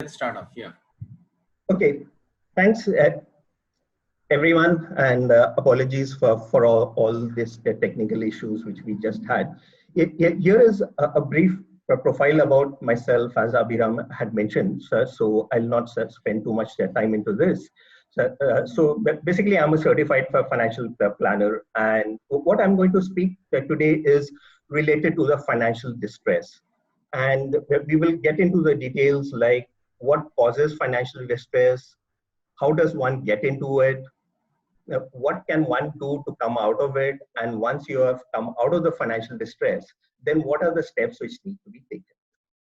Let's start off. Yeah. Okay, thanks everyone, and apologies for all these technical issues which we just had. Here is a brief profile about myself, as Abhiram had mentioned, sir, so I'll not spend too much time into this. So basically, I'm a certified financial planner, and what I'm going to speak today is related to the financial distress. And we will get into the details like what causes financial distress, how does one get into it, what can one do to come out of it, and once you have come out of the financial distress, then what are the steps which need to be taken.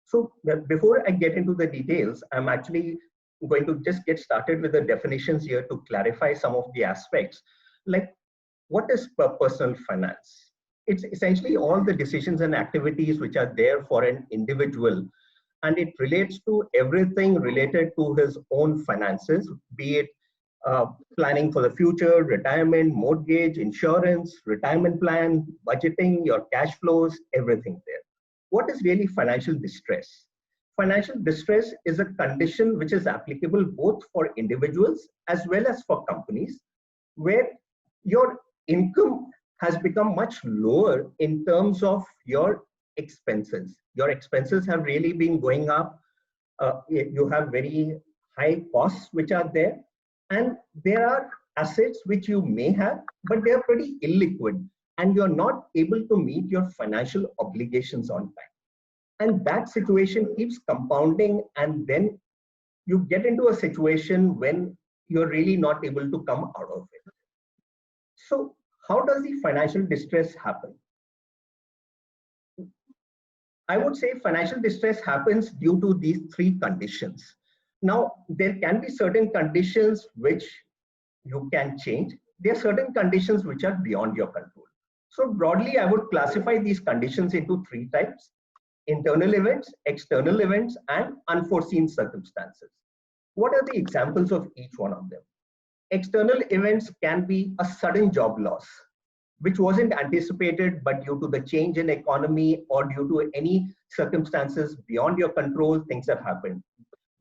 So before I get into the details, I'm actually going to just get started with the definitions here to clarify some of the aspects. Like, what is personal finance? It's essentially all the decisions and activities which are there for an individual, and it relates to everything related to his own finances, be it uh, planning for the future, retirement, mortgage, insurance, retirement plan, budgeting, your cash flows, everything there. What is really financial distress? Financial distress is a condition which is applicable both for individuals as well as for companies, where your income has become much lower in terms of your expenses. Your expenses have really been going up. You have very high costs which are there, and there are assets which you may have, but they are pretty illiquid, and you're not able to meet your financial obligations on time. And that situation keeps compounding, and then you get into a situation when you're really not able to come out of it. So, how does the financial distress happen? I would say financial distress happens due to these three conditions. Now, there can be certain conditions which you can change. There are certain conditions which are beyond your control. So broadly, I would classify these conditions into three types: internal events, external events, and unforeseen circumstances. What are the examples of each one of them? External events can be a sudden job loss, which wasn't anticipated, but due to the change in economy or due to any circumstances beyond your control, things have happened.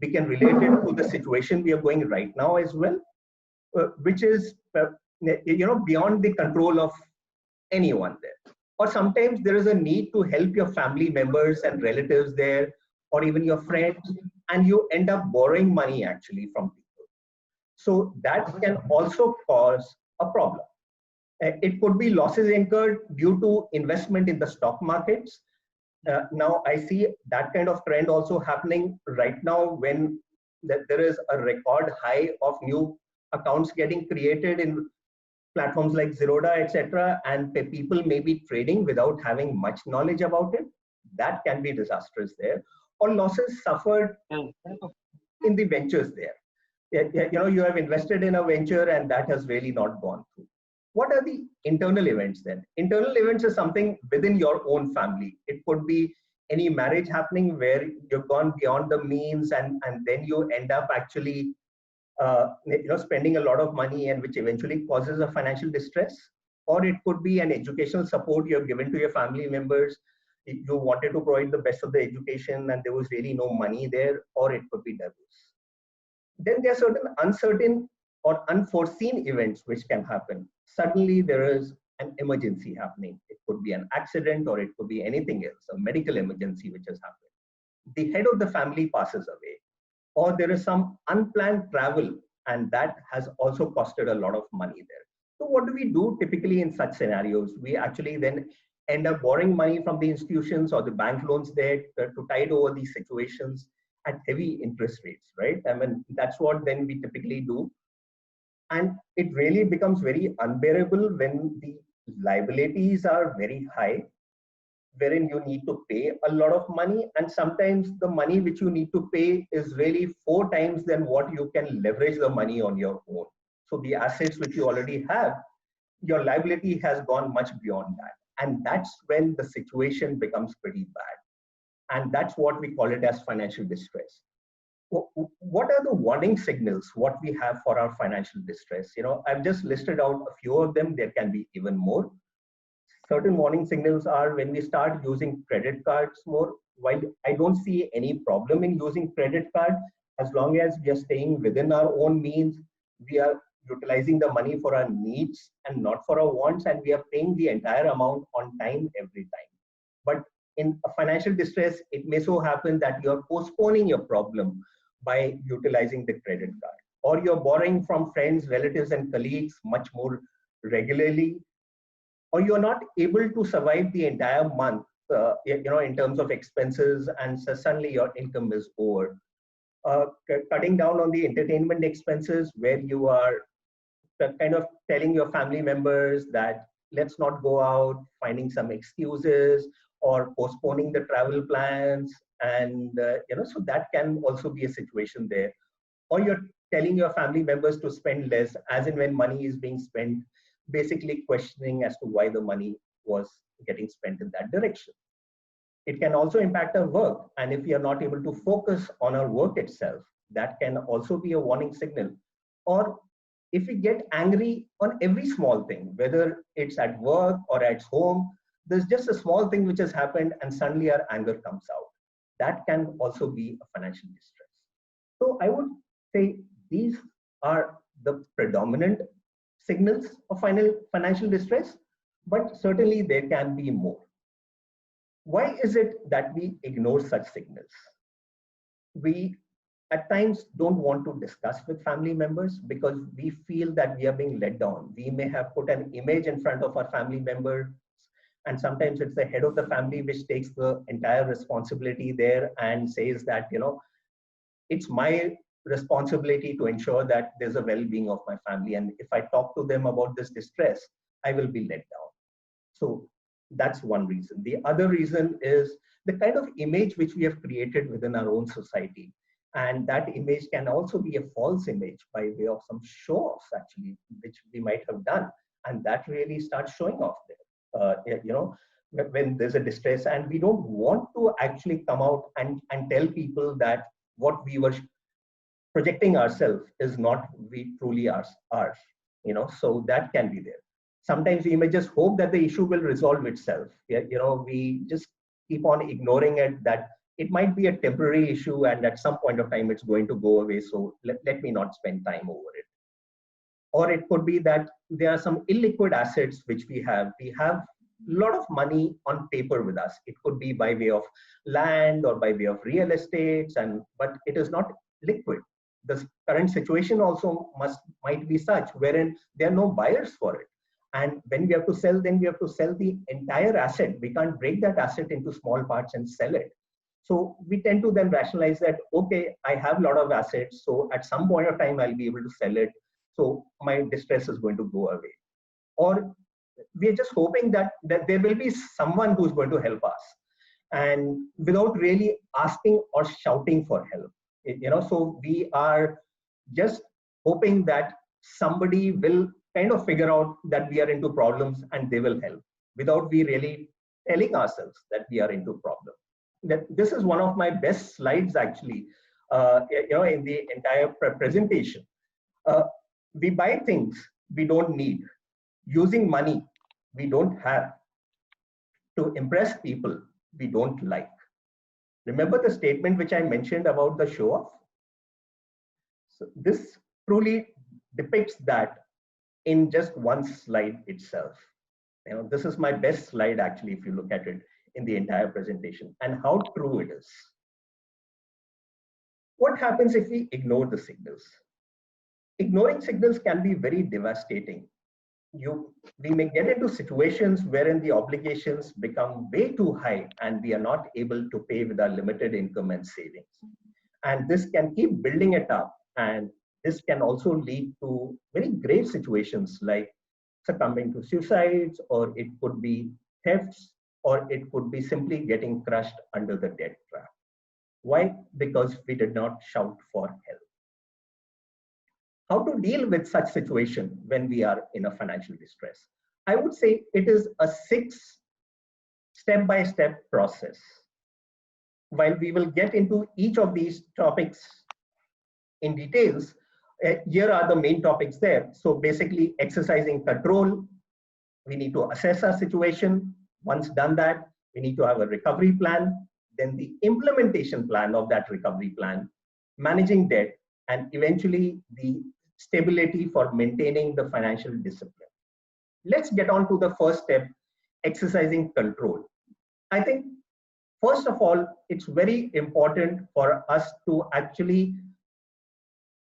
We can relate it to the situation we are going right now as well, which is beyond the control of anyone there. Or sometimes there is a need to help your family members and relatives there, or even your friends, and you end up borrowing money actually from people. So that can also cause a problem. It could be losses incurred due to investment in the stock markets. Now I see that kind of trend also happening right now, when there is a record high of new accounts getting created in platforms like Zerodha, etc., and people may be trading without having much knowledge about it. That can be disastrous there. Or losses suffered in the ventures there. You have invested in a venture and that has really not gone through. What are the internal events then? Internal events is something within your own family. It could be any marriage happening where you've gone beyond the means, and then you end up actually spending a lot of money, and which eventually causes a financial distress. Or it could be an educational support you have given to your family members. You wanted to provide the best of the education and there was really no money there. Or it could be divorce. Then there are certain uncertain or unforeseen events which can happen. Suddenly there is an emergency happening. It could be an accident or it could be anything else, a medical emergency which has happened. The head of the family passes away, or there is some unplanned travel, and that has also costed a lot of money there. So what do we do typically in such scenarios? We actually then end up borrowing money from the institutions or the bank loans there to tide over these situations at heavy interest rates, right? I mean, that's what then we typically do. And it really becomes very unbearable when the liabilities are very high, wherein you need to pay a lot of money, and sometimes the money which you need to pay is really 4 times than what you can leverage the money on your own. So the assets which you already have, your liability has gone much beyond that, and that's when the situation becomes pretty bad, and that's what we call it as financial distress. What are the warning signals what we have for our financial distress? I've just listed out a few of them. There can be even more. Certain warning signals are when we start using credit cards more. While I don't see any problem in using credit card, As long as we are staying within our own means, we are utilizing the money for our needs and not for our wants, and we are paying the entire amount on time every time. But in a financial distress, it may so happen that you're postponing your problem by utilizing the credit card, or you're borrowing from friends, relatives, and colleagues much more regularly, or you're not able to survive the entire month, in terms of expenses, and so suddenly your income is over. Cutting down on the entertainment expenses, where you are kind of telling your family members that let's not go out, finding some excuses, or postponing the travel plans, and so that can also be a situation there. Or you're telling your family members to spend less, as in when money is being spent, basically questioning as to why the money was getting spent in that direction. It can also impact our work, and if we are not able to focus on our work itself, that can also be a warning signal. Or if we get angry on every small thing, whether it's at work or at home, there's just a small thing which has happened and suddenly our anger comes out. That can also be a financial distress. So I would say these are the predominant signals of financial distress, but certainly there can be more. Why is it that we ignore such signals? We at times don't want to discuss with family members because we feel that we are being let down. We may have put an image in front of our family members, and sometimes it's the head of the family which takes the entire responsibility there and says that, it's my responsibility to ensure that there's a well-being of my family. And if I talk to them about this distress, I will be let down. So that's one reason. The other reason is the kind of image which we have created within our own society. And that image can also be a false image by way of some show-offs, actually, which we might have done. And that really starts showing off there. When there's a distress, and we don't want to actually come out and tell people that what we were projecting ourselves is not we truly ours. So that can be there. Sometimes we may just hope that the issue will resolve itself. We just keep on ignoring it, that it might be a temporary issue and at some point of time it's going to go away. So let me not spend time over it. Or it could be that there are some illiquid assets which we have. We have a lot of money on paper with us. It could be by way of land or by way of real estates, but it is not liquid. The current situation also might be such wherein there are no buyers for it. And when we have to sell, then we have to sell the entire asset. We can't break that asset into small parts and sell it. So we tend to then rationalize that, okay, I have a lot of assets, so at some point of time, I'll be able to sell it. So my distress is going to go away. Or we're just hoping that there will be someone who's going to help us, and without really asking or shouting for help. So we are just hoping that somebody will kind of figure out that we are into problems and they will help, without we really telling ourselves that we are into problems. This is one of my best slides, actually, in the entire presentation. We buy things we don't need, using money we don't have, to impress people we don't like. Remember the statement which I mentioned about the show-off? So this truly depicts that in just one slide itself. This is my best slide, actually, if you look at it in the entire presentation, and how true it is. What happens if we ignore the signals? Ignoring signals can be very devastating. We may get into situations wherein the obligations become way too high and we are not able to pay with our limited income and savings. And this can keep building it up. And this can also lead to very grave situations like succumbing to suicides, or it could be thefts, or it could be simply getting crushed under the debt trap. Why? Because we did not shout for help. How to deal with such situation when we are in a financial distress? I would say it is a 6 step-by-step process. While we will get into each of these topics in details, here are the main topics there. So basically, exercising control. We need to assess our situation. Once done that, we need to have a recovery plan. Then the implementation plan of that recovery plan. managing debt, and eventually the stability for maintaining the financial discipline. Let's get on to the first step, exercising control. I think, first of all, it's very important for us to actually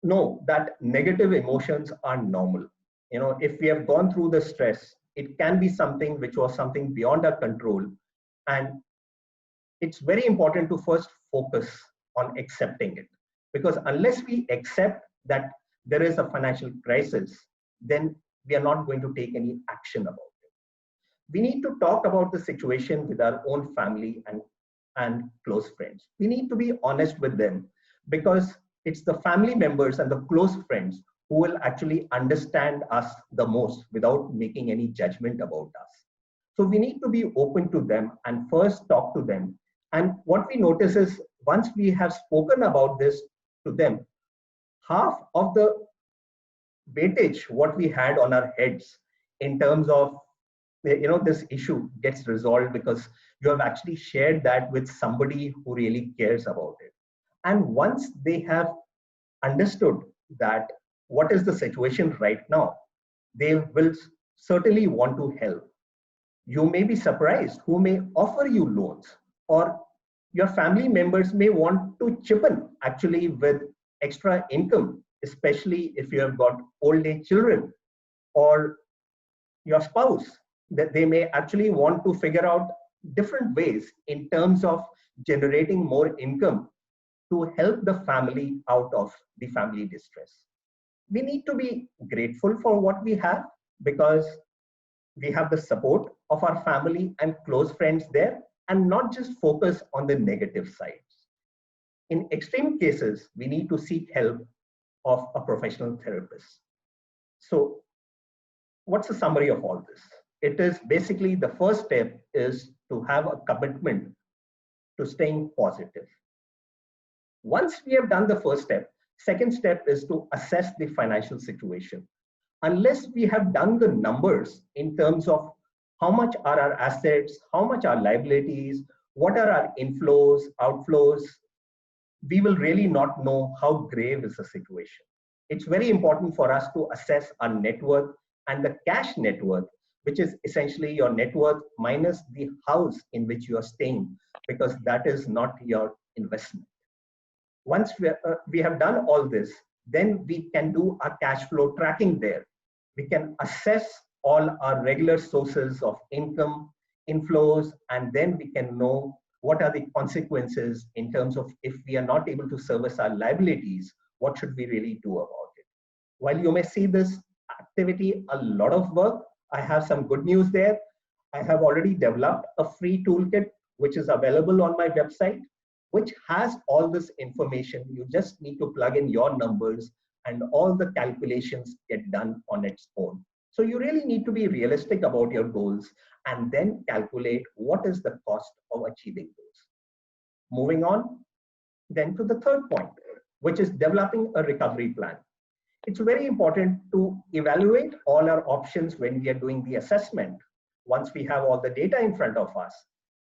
know that negative emotions are normal. If we have gone through the stress, it can be something which was something beyond our control. And it's very important to first focus on accepting it. Because unless we accept that there is a financial crisis, then we are not going to take any action about it. We need to talk about the situation with our own family and close friends. We need to be honest with them, because it's the family members and the close friends who will actually understand us the most without making any judgment about us. So we need to be open to them and first talk to them. And what we notice is, once we have spoken about this to them, half of the weightage what we had on our heads in terms of this issue gets resolved, because you have actually shared that with somebody who really cares about it. And once they have understood that what is the situation right now, they will certainly want to help. You may be surprised who may offer you loans, or your family members may want to chip in actually with extra income, especially if you have got old age children, or your spouse, that they may actually want to figure out different ways in terms of generating more income to help the family out of the family distress. We need to be grateful for what we have, because we have the support of our family and close friends there, and not just focus on the negative sides. In extreme cases, we need to seek help of a professional therapist. So what's the summary of all this? It is basically, the first step is to have a commitment to staying positive. Once we have done the first step, second step is to assess the financial situation. Unless we have done the numbers in terms of how much are our assets, how much are liabilities, what are our inflows, outflows, we will really not know how grave is the situation. It's very important for us to assess our net worth and the cash net worth, which is essentially your net worth minus the house in which you are staying, because that is not your investment. Once we have done all this, then we can do our cash flow tracking there. We can assess all our regular sources of income, inflows, and then we can know what are the consequences in terms of, if we are not able to service our liabilities, what should we really do about it? While you may see this activity a lot of work, I have some good news there. I have already developed a free toolkit which is available on my website, which has all this information. You just need to plug in your numbers and all the calculations get done on its own. So you really need to be realistic about your goals and then calculate what is the cost of achieving those. Moving on then to the third point, which is developing a recovery plan. It's very important to evaluate all our options when we are doing the assessment. Once we have all the data in front of us,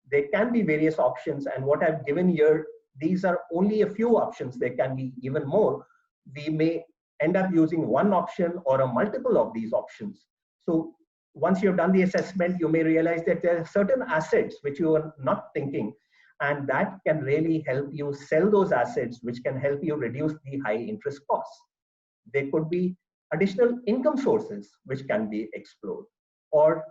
there can be various options, and what I've given here, these are only a few options. There can be even more. We may end up using one option or a multiple of these options. So once you've done the assessment, you may realize that there are certain assets which you are not thinking, and that can really help you sell those assets, which can help you reduce the high interest costs. There could be additional income sources which can be explored, or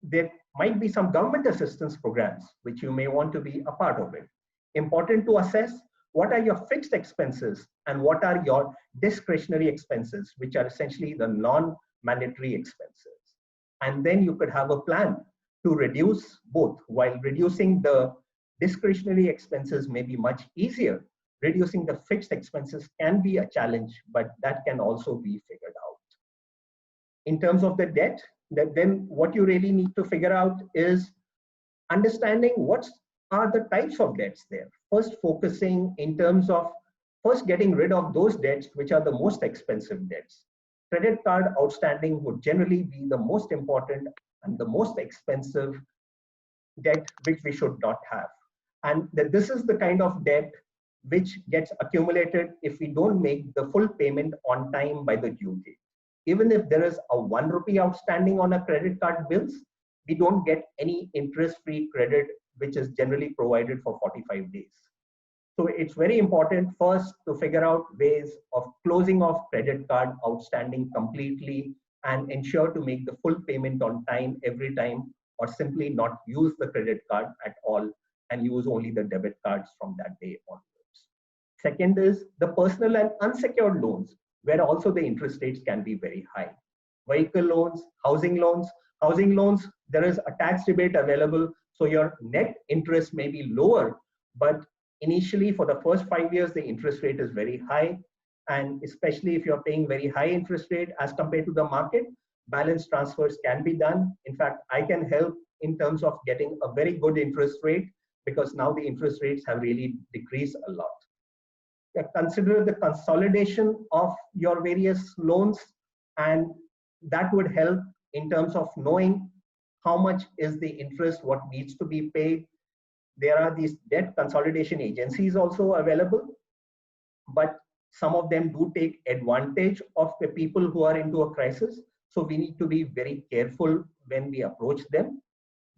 there might be some government assistance programs which you may want to be a part of it. Important to assess what are your fixed expenses and what are your discretionary expenses, which are essentially the non-mandatory expenses. And then you could have a plan to reduce both. While reducing the discretionary expenses may be much easier, reducing the fixed expenses can be a challenge, but that can also be figured out. In terms of the debt, then what you really need to figure out is understanding what are the types of debts there. First, focusing in terms of first getting rid of those debts which are the most expensive debts. Credit card outstanding would generally be the most important and the most expensive debt which we should not have. And that this is the kind of debt which gets accumulated if we don't make the full payment on time by the due date. Even if there is a 1 rupee outstanding on a credit card bills, we don't get any interest-free credit, which is generally provided for 45 days. So it's very important first to figure out ways of closing off credit card outstanding completely and ensure to make the full payment on time every time, or simply not use the credit card at all and use only the debit cards from that day onwards. Second is the personal and unsecured loans, where also the interest rates can be very high. Vehicle loans, housing loans. Housing loans, there is a tax rebate available, so your net interest may be lower, but initially for the first 5 years, the interest rate is very high. And especially if you're paying very high interest rate as compared to the market, balance transfers can be done. In fact, I can help in terms of getting a very good interest rate, because now the interest rates have really decreased a lot. Consider the consolidation of your various loans, and that would help in terms of knowing how much is the interest, what needs to be paid. There are these debt consolidation agencies also available, but some of them do take advantage of the people who are into a crisis. So we need to be very careful when we approach them.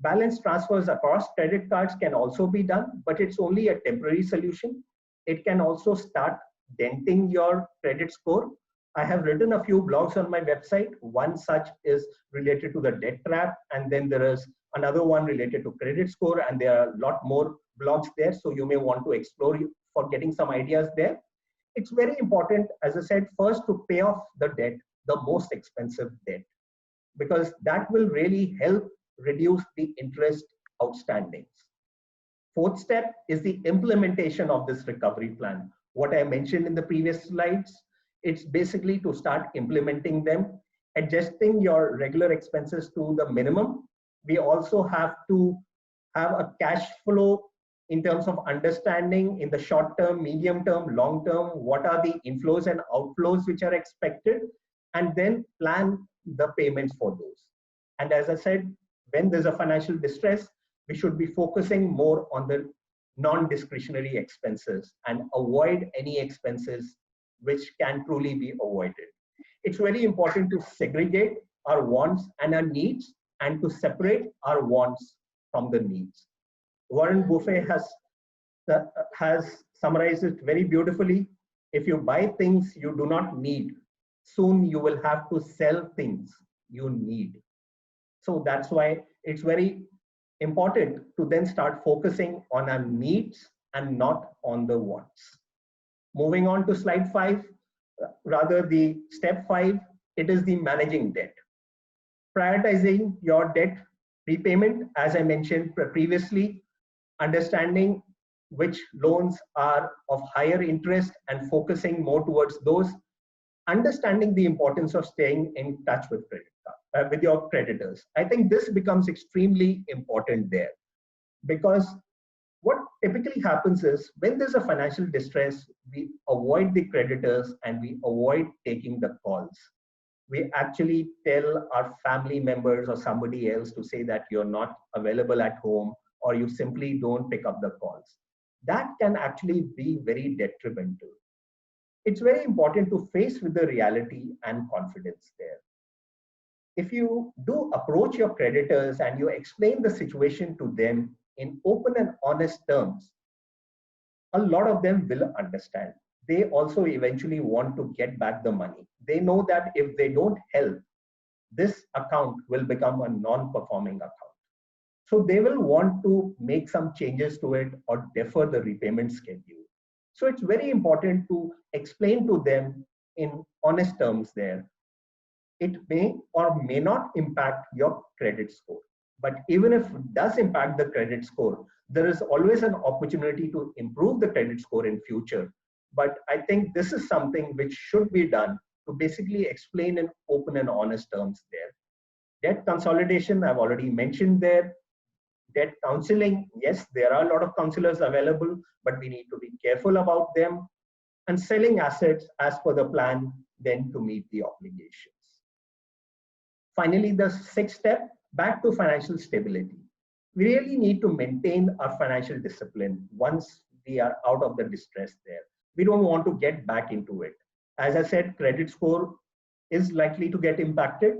Balance transfers across credit cards can also be done, but it's only a temporary solution. It can also start denting your credit score. I have written a few blogs on my website. One such is related to the debt trap, and then there is another one related to credit score, and there are a lot more blogs there. So you may want to explore for getting some ideas there. It's very important, as I said, first to pay off the debt, the most expensive debt, because that will really help reduce the interest outstandings. Fourth step is the implementation of this recovery plan. What I mentioned in the previous slides, it's basically to start implementing them, adjusting your regular expenses to the minimum. We also have to have a cash flow in terms of understanding in the short term, medium term, long term, what are the inflows and outflows which are expected, and then plan the payments for those. And as I said, when there's a financial distress, we should be focusing more on the non-discretionary expenses and avoid any expenses which can truly be avoided. It's very important to segregate our wants and our needs, and to separate our wants from the needs. Warren Buffett has summarized it very beautifully. If you buy things you do not need, soon you will have to sell things you need. So that's why it's very important to then start focusing on our needs and not on the wants. Moving on to slide 5, rather the step 5, it is the managing debt. Prioritizing your debt repayment, as I mentioned previously, understanding which loans are of higher interest and focusing more towards those, understanding the importance of staying in touch with with your creditors. I think this becomes extremely important there, because what typically happens is when there's a financial distress, we avoid the creditors and we avoid taking the calls. We actually tell our family members or somebody else to say that you're not available at home, or you simply don't pick up the calls. That can actually be very detrimental. It's very important to face with the reality and confidence there. If you do approach your creditors and you explain the situation to them in open and honest terms, a lot of them will understand. They also eventually want to get back the money. They know that if they don't help, this account will become a non-performing account. So they will want to make some changes to it or defer the repayment schedule. So it's very important to explain to them in honest terms there. It may or may not impact your credit score. But even if it does impact the credit score, there is always an opportunity to improve the credit score in future. But I think this is something which should be done to basically explain in open and honest terms there. Debt consolidation, I've already mentioned there. Debt counseling, yes, there are a lot of counselors available, but we need to be careful about them. And selling assets as per the plan, then to meet the obligations. Finally, the 6th step, back to financial stability. We really need to maintain our financial discipline once we are out of the distress there. We don't want to get back into it. As I said, credit score is likely to get impacted.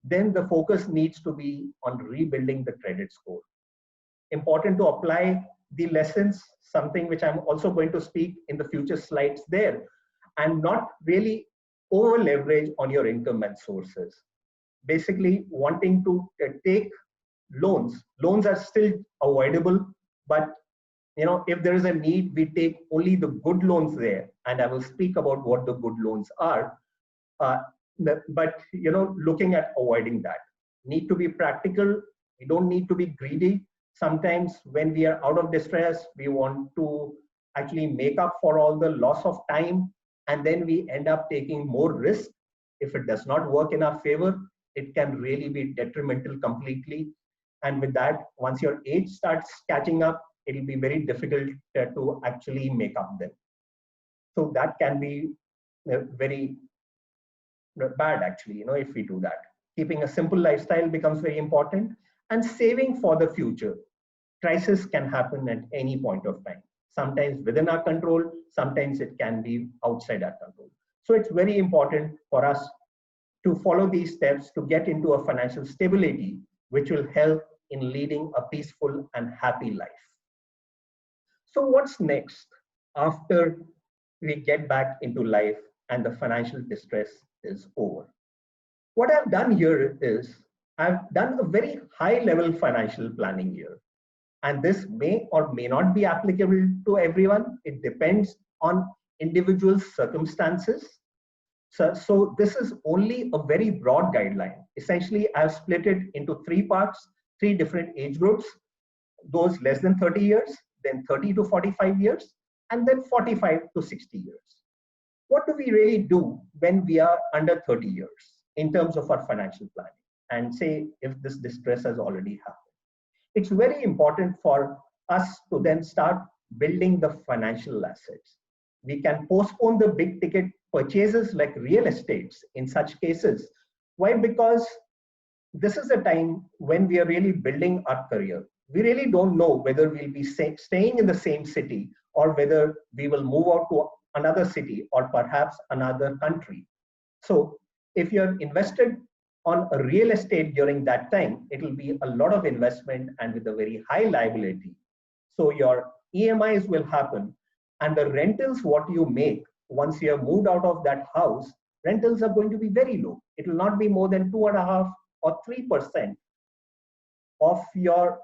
Then the focus needs to be on rebuilding the credit score. Important to apply the lessons, something which I'm also going to speak in the future slides there, and not really over leverage on your income and sources. Basically wanting to take loans. Loans are still avoidable, but if there is a need, we take only the good loans there, and I will speak about what the good loans are. But looking at avoiding that, need to be practical. We don't need to be greedy. Sometimes when we are out of distress, we want to actually make up for all the loss of time, and then we end up taking more risk. If it does not work in our favor, it can really be detrimental completely. And with that, once your age starts catching up, it'll be very difficult to actually make up then. So that can be very bad actually, if we do that. Keeping a simple lifestyle becomes very important, and saving for the future. Crisis can happen at any point of time. Sometimes within our control, sometimes it can be outside our control. So it's very important for us to follow these steps to get into a financial stability, which will help in leading a peaceful and happy life. So what's next after we get back into life and the financial distress is over? What I've done here is I've done a very high level financial planning here. And this may or may not be applicable to everyone. It depends on individual circumstances. So this is only a very broad guideline. Essentially, I've split it into three parts, three different age groups, those less than 30 years, then 30 to 45 years, and then 45 to 60 years. What do we really do when we are under 30 years in terms of our financial planning? And say if this distress has already happened. It's very important for us to then start building the financial assets. We can postpone the big ticket purchases like real estates in such cases. Why? Because this is a time when we are really building our career. We really don't know whether we'll be staying in the same city or whether we will move out to another city or perhaps another country. So if you're invested on a real estate during that time, it will be a lot of investment and with a very high liability. So your EMIs will happen, and the rentals what you make once you have moved out of that house, rentals are going to be very low. It will not be more than 2.5 or 3% of your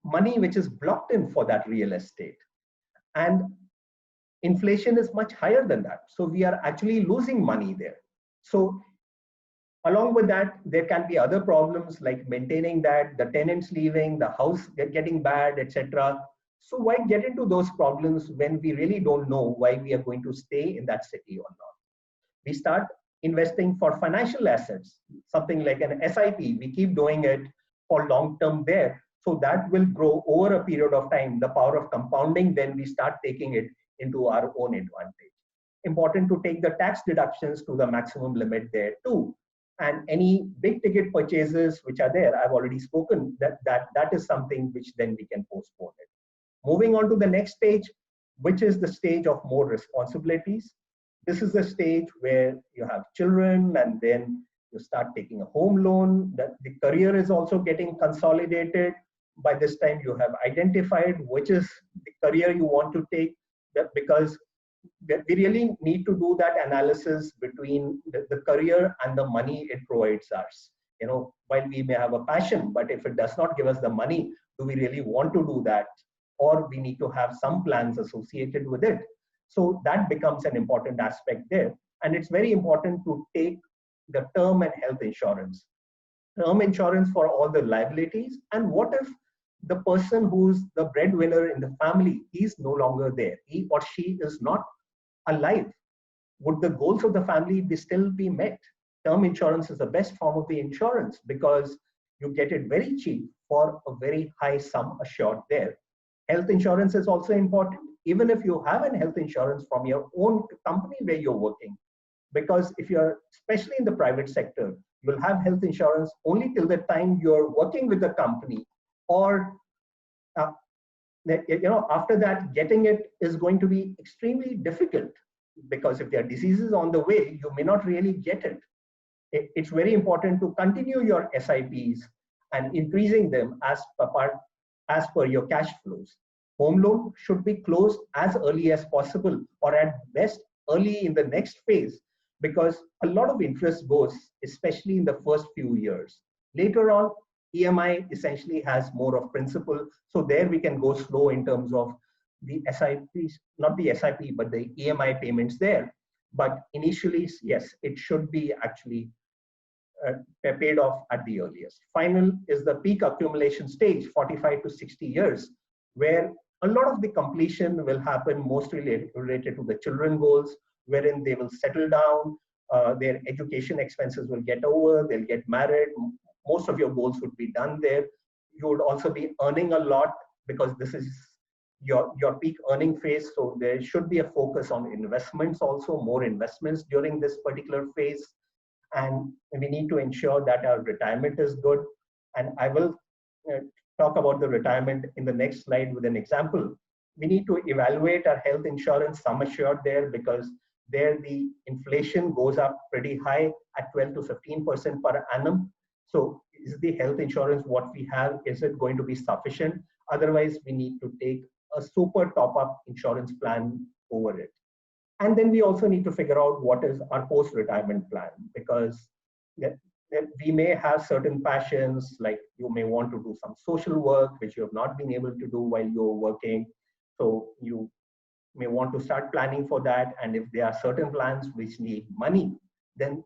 money which is blocked in for that real estate. And inflation is much higher than that. So we are actually losing money there. So along with that, there can be other problems like maintaining that, the tenants leaving, the house getting bad, etc. So why get into those problems when we really don't know why we are going to stay in that city or not? We start investing for financial assets, something like an SIP. We keep doing it for long term there. So that will grow over a period of time. The power of compounding, then we start taking it into our own advantage. Important to take the tax deductions to the maximum limit there too. And any big ticket purchases which are there, I've already spoken, that is something which then we can postpone it. Moving on to the next stage, which is the stage of more responsibilities. This is the stage where you have children and then you start taking a home loan. That the career is also getting consolidated. By this time you have identified which is the career you want to take, because we really need to do that analysis between the career and the money it provides us. While we may have a passion, but if it does not give us the money, do we really want to do that? Or we need to have some plans associated with it. So that becomes an important aspect there. And it's very important to take the term and health insurance. Term insurance for all the liabilities. And what if the person who's the breadwinner in the family is no longer there? He or she is not alive. Would the goals of the family still be met? Term insurance is the best form of the insurance because you get it very cheap for a very high sum assured there. Health insurance is also important, even if you have an health insurance from your own company where you're working. Because if you're, especially in the private sector, you'll have health insurance only till the time you're working with the company or after that, getting it is going to be extremely difficult, because if there are diseases on the way, you may not really get it. It's very important to continue your SIPs and increasing them as per your cash flows. Home loan should be closed as early as possible, or at best early in the next phase, because a lot of interest goes, especially in the first few years. Later on, EMI essentially has more of principal. So there we can go slow in terms of the SIPs, not the SIP, but the EMI payments there. But initially, yes, it should be actually paid off at the earliest. Final is the peak accumulation stage, 45 to 60 years, where a lot of the completion will happen mostly related to the children goals, wherein they will settle down, their education expenses will get over, they'll get married. Most of your goals would be done there. You would also be earning a lot, because this is your peak earning phase. So there should be a focus on investments also, more investments during this particular phase. And we need to ensure that our retirement is good. And I will talk about the retirement in the next slide with an example. We need to evaluate our health insurance sum assured there, because there the inflation goes up pretty high at 12 to 15% per annum. So is the health insurance what we have, is it going to be sufficient? Otherwise, we need to take a super top-up insurance plan over it. And then we also need to figure out what is our post-retirement plan, because we may have certain passions, like you may want to do some social work, which you have not been able to do while you're working. So you may want to start planning for that. And if there are certain plans which need money, then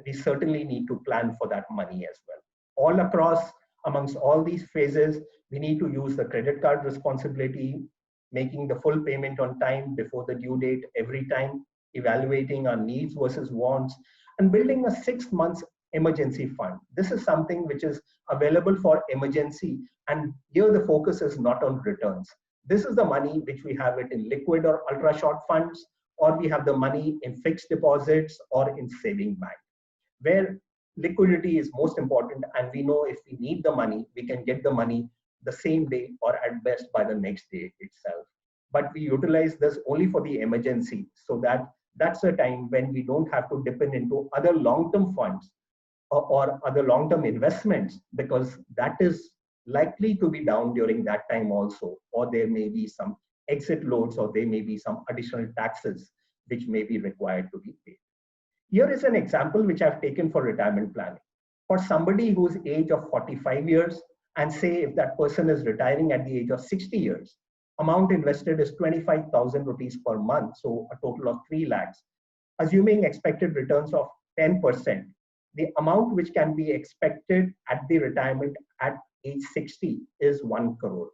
we certainly need to plan for that money as well. All across, amongst all these phases, we need to use the credit card responsibility, making the full payment on time before the due date every time, evaluating our needs versus wants, and building a 6 months emergency fund. This is something which is available for emergency, and here the focus is not on returns. This is the money which we have it in liquid or ultra short funds, or we have the money in fixed deposits or in saving bank, where liquidity is most important, and we know if we need the money, we can get the money the same day or at best by the next day itself. But we utilize this only for the emergency, so that's a time when we don't have to depend into other long-term funds or other long-term investments, because that is likely to be down during that time also, or there may be some exit loads, or there may be some additional taxes which may be required to be paid. Here is an example which I've taken for retirement planning. For somebody whose age of 45 years, and say if that person is retiring at the age of 60 years, amount invested is 25,000 rupees per month, so a total of 3 lakhs. Assuming expected returns of 10%, the amount which can be expected at the retirement at age 60 is 1 crore.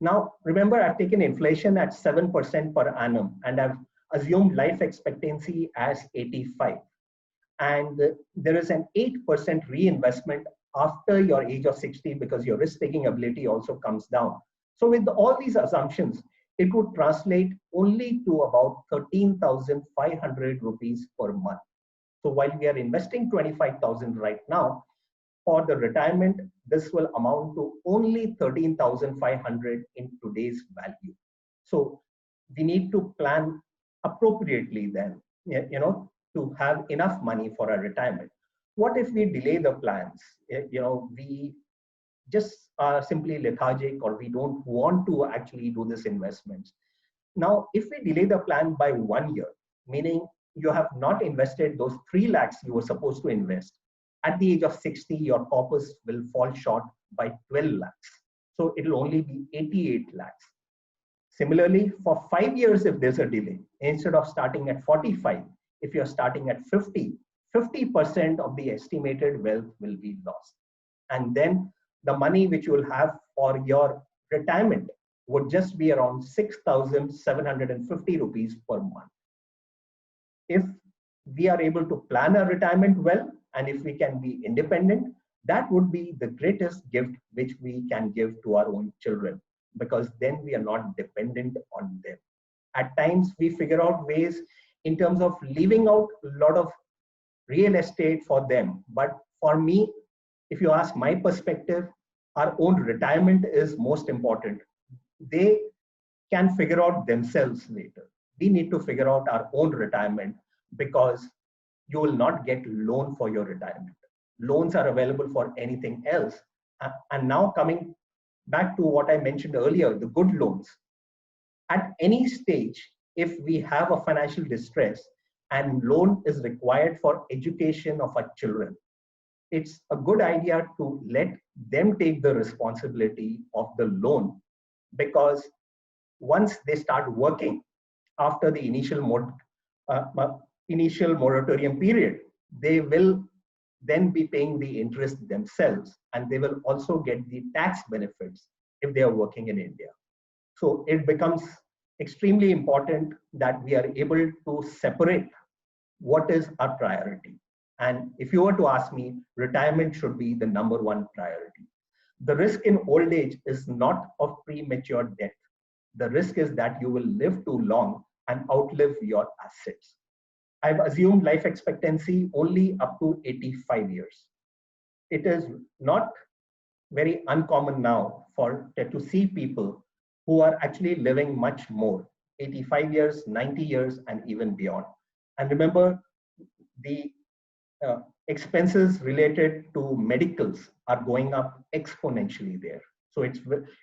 Now, remember, I've taken inflation at 7% per annum, and I've assumed life expectancy as 85. And there is an 8% reinvestment after your age of 60, because your risk-taking ability also comes down. So with all these assumptions, it would translate only to about 13,500 rupees per month. So while we are investing 25,000 right now, for the retirement, this will amount to only 13,500 in today's value. So we need to plan appropriately then, to have enough money for our retirement. What if we delay the plans? We just are simply lethargic, or we don't want to actually do this investments. Now, if we delay the plan by 1 year, meaning you have not invested those 3 lakhs you were supposed to invest, at the age of 60, your corpus will fall short by 12 lakhs. So it'll only be 88 lakhs. Similarly, for 5 years, if there's a delay, instead of starting at 45, if you're starting at 50% of the estimated wealth will be lost. And then the money which you will have for your retirement would just be around 6,750 rupees per month. If we are able to plan our retirement well, and if we can be independent, that would be the greatest gift which we can give to our own children, because then we are not dependent on them. At times, we figure out ways in terms of leaving out a lot of real estate for them. But for me, if you ask my perspective, our own retirement is most important, they can figure out themselves later. We need to figure out our own retirement, because you will not get loan for your retirement. Loans are available for anything else. And now coming back to what I mentioned earlier, the good loans. At any stage, if we have a financial distress and loan is required for education of our children, it's a good idea to let them take the responsibility of the loan, because once they start working after the initial moratorium period, they will then be paying the interest themselves, and they will also get the tax benefits if they are working in India. So it becomes extremely important that we are able to separate what is our priority. And if you were to ask me, retirement should be the number one priority. The risk in old age is not of premature death. The risk is that you will live too long and outlive your assets. I've assumed life expectancy only up to 85 years. It is not very uncommon now to see people who are actually living much more, 85 years, 90 years, and even beyond. And remember, the expenses related to medicals are going up exponentially there. So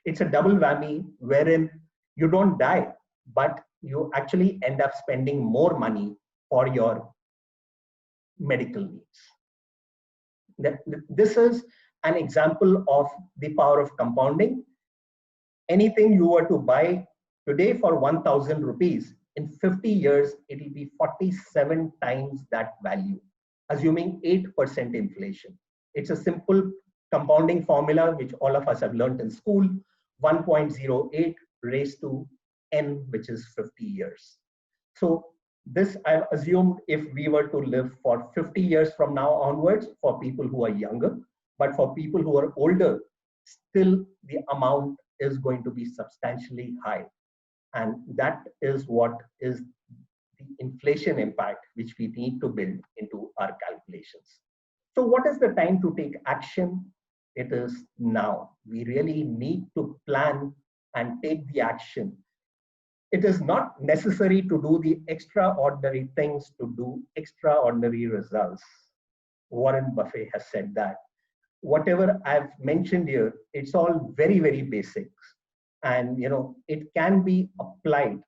it's a double whammy wherein you don't die, but you actually end up spending more money for your medical needs. This is an example of the power of compounding. Anything you were to buy today for 1,000 rupees, in 50 years, it will be 47 times that value, assuming 8% inflation. It's a simple compounding formula, which all of us have learned in school, 1.08 raised to n, which is 50 years. So this, I've assumed, if we were to live for 50 years from now onwards for people who are younger, but for people who are older, still the amount is going to be substantially high. And that is what is the inflation impact which we need to build into our calculations. So what is the time to take action? It is now. We really need to plan and take the action. It is not necessary to do the extraordinary things to do extraordinary results. Warren Buffett has said that. Whatever I've mentioned here, it's all very, very basics. And it can be applied.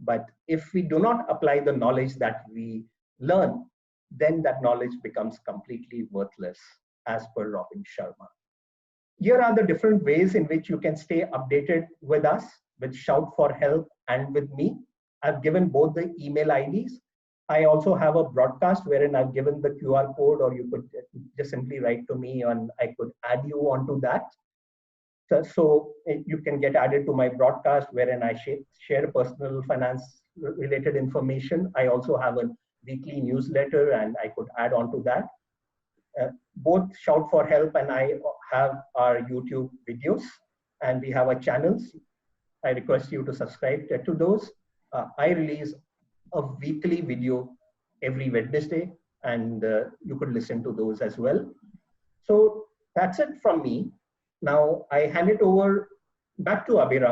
But if we do not apply the knowledge that we learn, then that knowledge becomes completely worthless, as per Robin Sharma. Here are the different ways in which you can stay updated with us, with Shout for Help and with me. I've given both the email IDs. I also have a broadcast wherein I've given the QR code, or you could just simply write to me and I could add you onto that. So you can get added to my broadcast wherein I share personal finance related information. I also have a weekly newsletter and I could add on to that. Both Shout for Help and I have our YouTube videos, and we have our channels. I request you to subscribe to those. I release a weekly video every Wednesday, and you could listen to those as well. So that's it from me. Now I hand it over back to Abhiram.